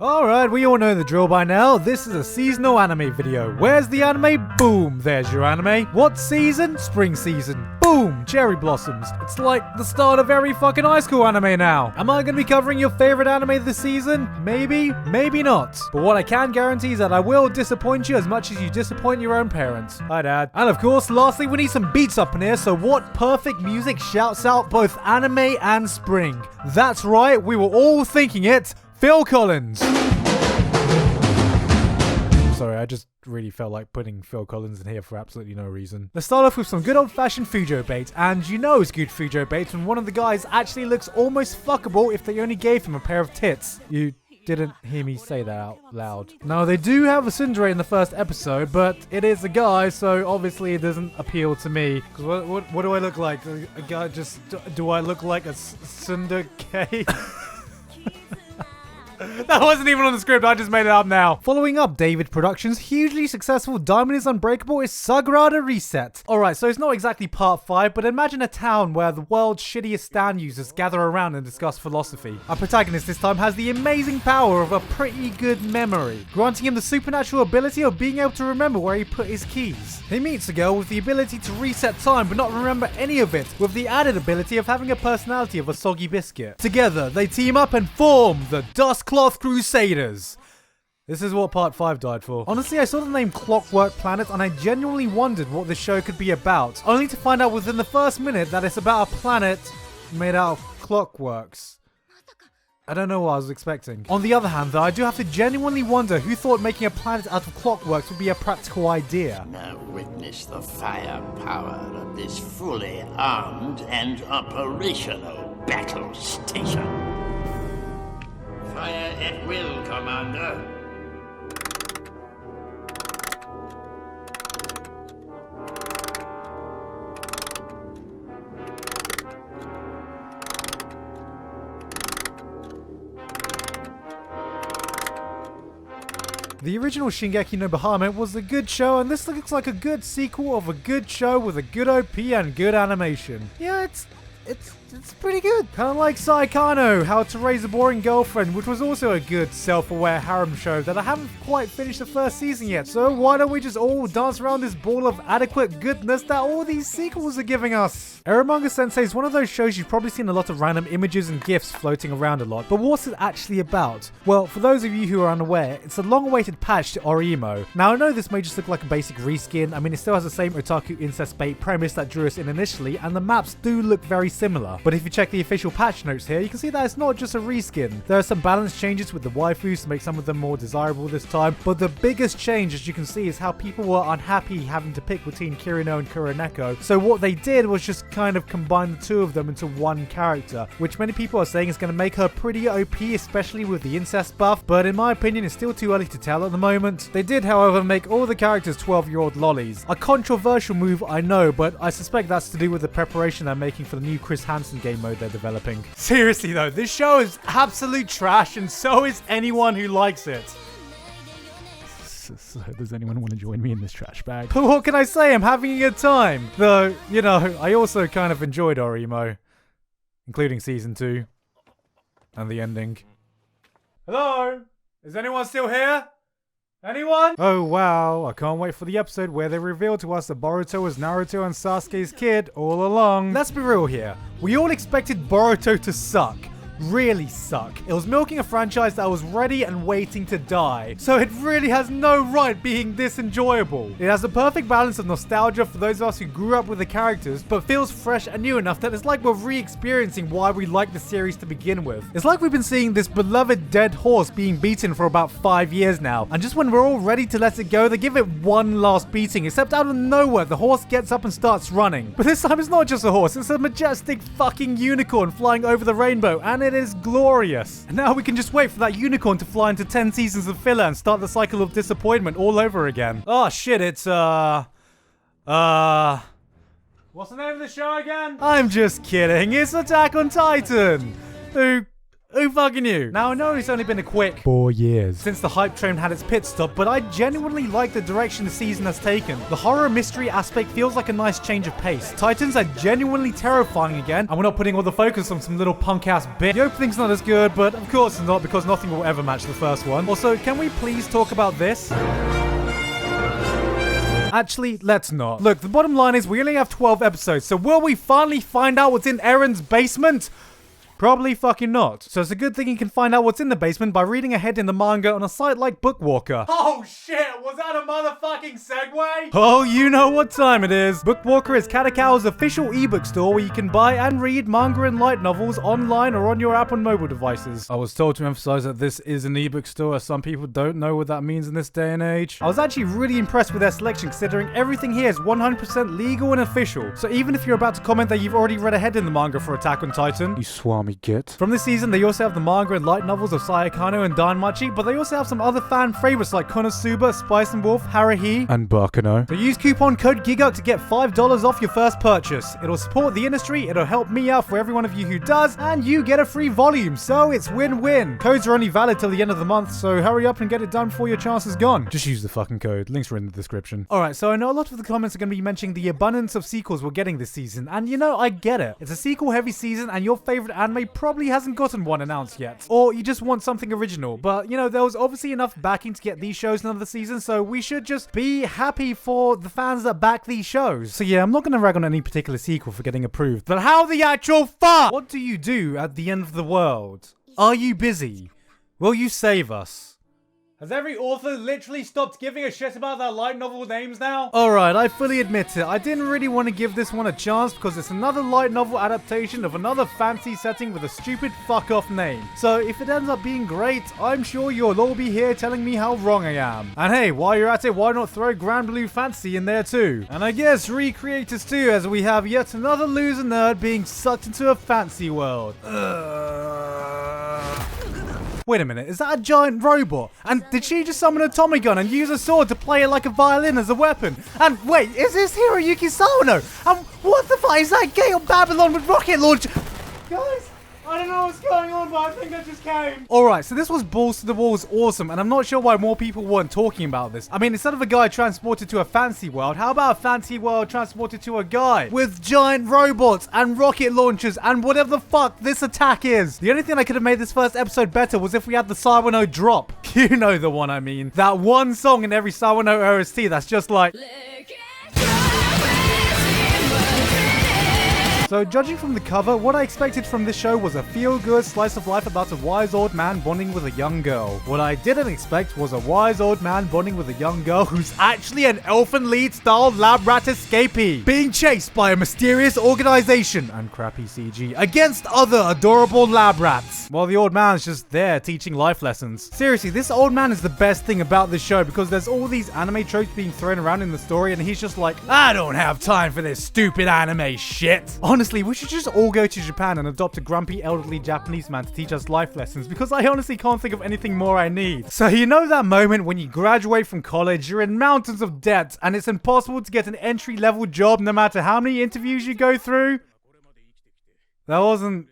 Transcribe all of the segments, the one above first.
Alright, we all know the drill by now. This is a seasonal anime video. Where's the anime? Boom, there's your anime. What season? Spring season. Boom, cherry blossoms. It's like the start of every fucking high school anime now. Am I gonna be covering your favorite anime this season? Maybe, maybe not. But what I can guarantee is that I will disappoint you as much as you disappoint your own parents. Hi, Dad. And of course, lastly, we need some beats up in here, so what perfect music shouts out both anime and spring? That's right, we were all thinking it. Phil Collins! Sorry, I just really felt like putting Phil Collins in here for absolutely no reason. Let's start off with some good old-fashioned Fujo bait, and you know it's good Fujo bait when one of the guys actually looks almost fuckable if they only gave him a pair of tits. You didn't hear me say that out loud. Now, they do have a tsundere in the first episode, but it is a guy, so obviously it doesn't appeal to me. Because what do I look like? A guy just... Do I look like a tsundere? That wasn't even on the script, I just made it up now. Following up David Productions' hugely successful Diamond is Unbreakable is Sagrada Reset. Alright, so it's not exactly part 5, but imagine a town where the world's shittiest stand users gather around and discuss philosophy. Our protagonist this time has the amazing power of a pretty good memory, granting him the supernatural ability of being able to remember where he put his keys. He meets a girl with the ability to reset time but not remember any of it, with the added ability of having a personality of a soggy biscuit. Together, they team up and form the Dustcloth Crusaders. This is what part 5 died for. Honestly, I saw the name Clockwork Planet and I genuinely wondered what this show could be about, only to find out within the first minute that it's about a planet made out of clockworks. I don't know what I was expecting. On the other hand, though, I do have to genuinely wonder who thought making a planet out of clockworks would be a practical idea. Now witness the firepower of this fully armed and operational battle station. Fire at will, Commander. The original Shingeki no Bahamut was a good show, and this looks like a good sequel of a good show with a good OP and good animation. Yeah, it's pretty good. Kind of like Saikano, How to Raise a Boring Girlfriend, which was also a good self-aware harem show that I haven't quite finished the first season yet. So why don't we just all dance around this ball of adequate goodness that all these sequels are giving us? Eromanga Sensei is one of those shows you've probably seen a lot of random images and gifs floating around a lot, but what's it actually about? Well, for those of you who are unaware, it's a long-awaited patch to Orimo. Now, I know this may just look like a basic reskin. I mean, it still has the same otaku incest bait premise that drew us in initially, and the maps do look very similar. But if you check the official patch notes here, you can see that it's not just a reskin. There are some balance changes with the waifus to make some of them more desirable this time, but the biggest change, as you can see, is how people were unhappy having to pick between Kirino and Kuroneko. So what they did was just kind of combine the two of them into one character, which many people are saying is going to make her pretty OP, especially with the incest buff, but in my opinion, it's still too early to tell at the moment. They did, however, make all the characters 12-year-old lollies. A controversial move, I know, but I suspect that's to do with the preparation they're making for the new Chris Hansen game mode they're developing. Seriously though, this show is absolute trash, and so is anyone who likes it. So does anyone want to join me in this trash bag? But what can I say? I'm having a good time. Though, you know, I also kind of enjoyed Orimo, including season 2 and the ending. Hello? Is anyone still here? Anyone? Oh wow, I can't wait for the episode where they reveal to us that Boruto was Naruto and Sasuke's kid all along. Let's be real here. We all expected Boruto to suck. Really suck. It was milking a franchise that was ready and waiting to die, so it really has no right being this enjoyable. It has the perfect balance of nostalgia for those of us who grew up with the characters, but feels fresh and new enough that it's like we're re-experiencing why we like the series to begin with. It's like we've been seeing this beloved dead horse being beaten for about 5 years now, and just when we're all ready to let it go, they give it one last beating, except out of nowhere the horse gets up and starts running. But this time it's not just a horse, it's a majestic fucking unicorn flying over the rainbow, and it is glorious. And now we can just wait for that unicorn to fly into 10 seasons of filler and start the cycle of disappointment all over again. Oh shit, it's what's the name of the show again? I'm just kidding, it's Attack on Titan, who Who fucking knew? Now, I know it's only been a quick 4 years since the hype train had its pit stop, but I genuinely like the direction the season has taken. The horror mystery aspect feels like a nice change of pace. Titans are genuinely terrifying again, and we're not putting all the focus on some little punk-ass bit. The opening's not as good, but of course it's not, because nothing will ever match the first one. Also, can we please talk about this? Actually, let's not. Look, the bottom line is we only have 12 episodes, so will we finally find out what's in Eren's basement? Probably fucking not. So it's a good thing you can find out what's in the basement by reading ahead in the manga on a site like Bookwalker. Oh shit, was that a motherfucking segue? Oh, you know what time it is. Bookwalker is Katakow's official ebook store where you can buy and read manga and light novels online or on your app on mobile devices. I was told to emphasize that this is an ebook store, as some people don't know what that means in this day and age. I was actually really impressed with their selection, considering everything here is 100% legal and official. So even if you're about to comment that you've already read ahead in the manga for Attack on Titan, you swami git. From this season, they also have the manga and light novels of Sayakano and Danmachi, but they also have some other fan favorites like Konosuba, Spice and Wolf, Haruhi, and Bakuno. So use coupon code GIGUK to get $5 off your first purchase. It'll support the industry, it'll help me out for every one of you who does, and you get a free volume, so it's win-win. Codes are only valid till the end of the month, so hurry up and get it done before your chance is gone. Just use the fucking code. Links are in the description. Alright, so I know a lot of the comments are going to be mentioning the abundance of sequels we're getting this season, and you know, I get it. It's a sequel-heavy season, and your favorite anime probably hasn't gotten one announced yet. Or you just want something original. But, you know, there was obviously enough backing to get these shows another season, so we should just be happy for the fans that back these shows. So yeah, I'm not going to rag on any particular sequel for getting approved, but how the actual fuck? What do you do at the end of the world? Are you busy? Will you save us? Has every author literally stopped giving a shit about their light novel names now? Alright, I fully admit it. I didn't really want to give this one a chance because it's another light novel adaptation of another fancy setting with a stupid fuck-off name. So if it ends up being great, I'm sure you'll all be here telling me how wrong I am. And hey, while you're at it, why not throw Grand Blue Fantasy in there too? And I guess Recreators too, as we have yet another loser nerd being sucked into a fancy world. Wait a minute, is that a giant robot? And did she just summon a Tommy gun and use a sword to play it like a violin as a weapon? And wait, is this Hiroyuki Sawano? And what the fuck is that Gale Babylon with rocket launcher? Guys, I don't know what's going on, but I think I just came. Alright, so this was balls to the walls awesome, and I'm not sure why more people weren't talking about this. I mean, instead of a guy transported to a fancy world, how about a fancy world transported to a guy with giant robots and rocket launchers and whatever the fuck this attack is? The only thing that could have made this first episode better was if we had the Sawano drop. You know the one I mean. That one song in every Sawano OST that's just like... So judging from the cover, what I expected from this show was a feel-good slice of life about a wise old man bonding with a young girl. What I didn't expect was a wise old man bonding with a young girl who's actually an Elfen Lied style lab rat escapee, being chased by a mysterious organization and crappy CG against other adorable lab rats, while the old man's just there teaching life lessons. Seriously, this old man is the best thing about this show because there's all these anime tropes being thrown around in the story and he's just like, I don't have time for this stupid anime shit. Honestly, we should just all go to Japan and adopt a grumpy elderly Japanese man to teach us life lessons because I honestly can't think of anything more I need. So you know that moment when you graduate from college, you're in mountains of debt, and it's impossible to get an entry-level job no matter how many interviews you go through? That wasn't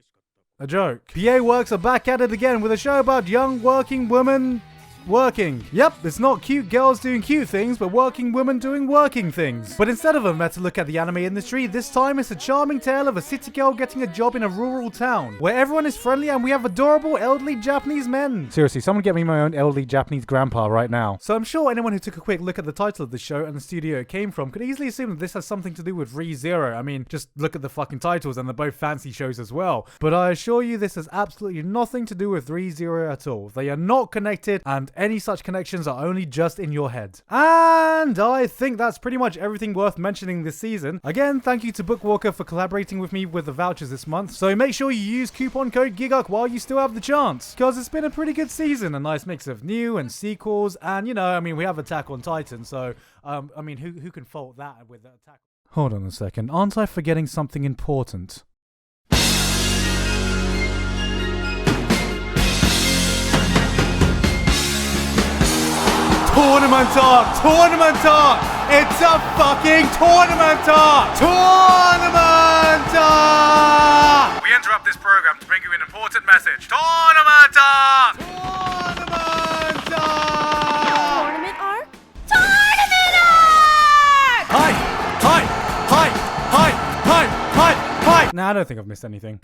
a joke. PA Works are back at it again with a show about young working women... working. Yep, it's not cute girls doing cute things, but working women doing working things. But instead of a meta look at the anime industry, this time it's a charming tale of a city girl getting a job in a rural town, where everyone is friendly and we have adorable elderly Japanese men. Seriously, someone get me my own elderly Japanese grandpa right now. So I'm sure anyone who took a quick look at the title of the show and the studio it came from could easily assume that this has something to do with Re:Zero. I mean, just look at the fucking titles and they're both fancy shows as well. But I assure you this has absolutely nothing to do with Re:Zero at all. They are not connected, and any such connections are only just in your head. And I think that's pretty much everything worth mentioning this season. Again, thank you to Bookwalker for collaborating with me with the vouchers this month. So make sure you use coupon code GIGUK while you still have the chance, because it's been a pretty good season. A nice mix of new and sequels, and you know, I mean, we have Attack on Titan, so I mean, who can fault that with Attack? Hold on a second, aren't I forgetting something important? Tournament talk! Tournament talk! It's a fucking tournament talk! Tournament talk! We interrupt interrupt this program to bring you an important message. Tournament Arc! Tournament Arc! Tournament arc? Tournament arc! Hi! Hi! Hi! Hi! Hi! Hi! Hi! Nah, I don't think I've missed anything.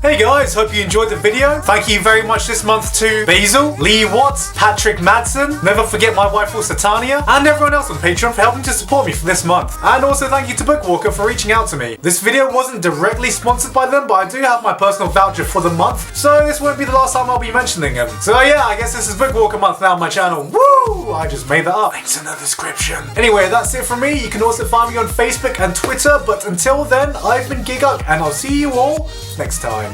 Hey guys, hope you enjoyed the video. Thank you very much this month to Basil, Lee Watts, Patrick Madsen, never forget my wife Satania, and everyone else on Patreon for helping to support me for this month. And also thank you to Bookwalker for reaching out to me. This video wasn't directly sponsored by them, but I do have my personal voucher for the month, so this won't be the last time I'll be mentioning them. So yeah, I guess this is Bookwalker month now on my channel. Woo! I just made that up. Links in the description. Anyway, that's it from me. You can also find me on Facebook and Twitter, but until then, I've been Giguk, and I'll see you all next time.